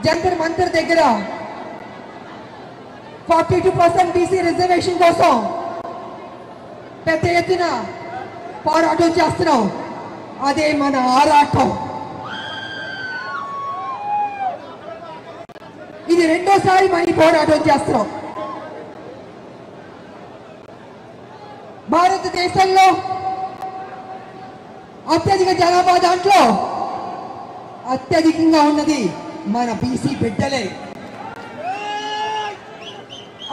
జంతర్ మంతర్ దగ్గర 42% BC reservation కోసం పెద్ద ఎత్తున పోరాటం చేస్తున్నాం. అదే మన ఆరాటం. ఇది రెండోసారి మళ్ళీ పోరాటం చేస్తున్నాం. భారతదేశంలో అత్యధిక జనాభా దాంట్లో అత్యధికంగా ఉన్నది మన బీసీ బిడ్డలే.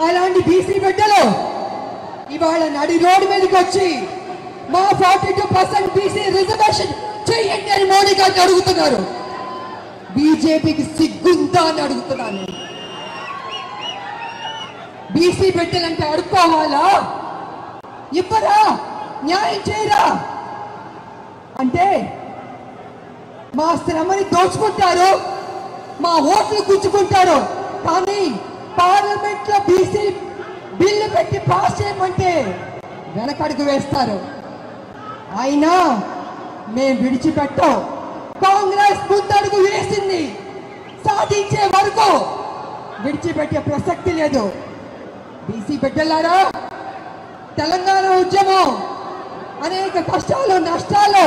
అలాంటి బీసీ బిడ్డలు ఇవాళ నడి రోడ్డు మీదకి వచ్చి మా 42% బీసీ రిజర్వేషన్ చెయ్యండి అని మోడీ గారిని అడుగుతున్నారు. బీజేపీకి సిగ్గుందా అని అడుగుతున్నాను. బీసీ బిడ్డలంటే అడుక్కోవాలా? ఇవ్వరా? న్యాయం చేయరా? అంటే మా శ్రమని దోచుకుంటారు, మా ఓట్లు గుంజుకుంటారు. కానీ పార్లమెంట్ లో బీసీ బిల్లు పెట్టి పాస్ చేయమంటే వెనకడుగు వేస్తారు. అయినా మేము విడిచిపెట్టాం. కాంగ్రెస్ ముందడుగు వేసింది, సాధించే వరకు విడిచిపెట్టే ప్రసక్తి లేదు. బీసీ బిడ్డలారా, తెలంగాణ ఉద్యమం అనేక కష్టాలు నష్టాలు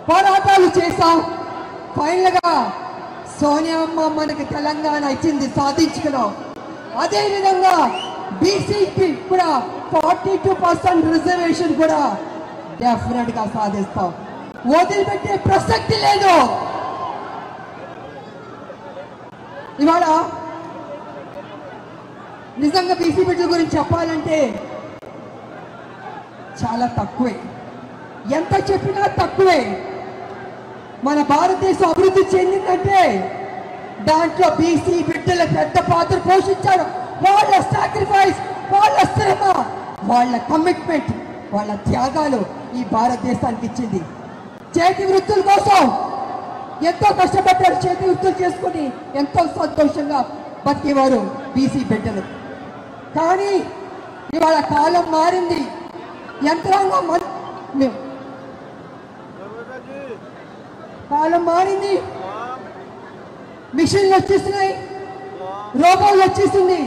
పోరాటాలు చేశాం. ఫైనల్ గా సోనియమ్మ మనకి తెలంగాణ ఇచ్చింది, సాధించుకున్నాం. అదే విధంగా బీసీకి కూడా 42% రిజర్వేషన్ కూడా డెఫినెట్ గా సాధిస్తాం. వదిలిపెట్టే ప్రసక్తి లేదు. ఇవాళ నిజంగా బీసీ బిడ్డల గురించి చెప్పాలంటే చాలా తక్కువే. ఎంత చెప్పినా తక్కువే. మన భారతదేశం అభివృద్ధి చెందిందంటే దాంట్లో బీసీ బిడ్డల పెద్ద పాత్ర పోషించారు. వాళ్ళ సాక్రిఫైస్, వాళ్ళ శ్రమ, వాళ్ళ కమిట్మెంట్, వాళ్ళ త్యాగాలు ఈ భారతదేశానికి ఇచ్చింది. చేతి వృత్తుల కోసం ఎంతో కష్టపడ్డారు. చేతి వృత్తులు చేసుకుని ఎంతో సంతోషంగా బతికేవారు బీసీ బిడ్డలు. కానీ ఇవాళ కాలం మారింది. యంత్రాంగం కాలం మారింది. మిషన్లు వచ్చేస్తున్నాయి, రోబోలు వచ్చేసింది.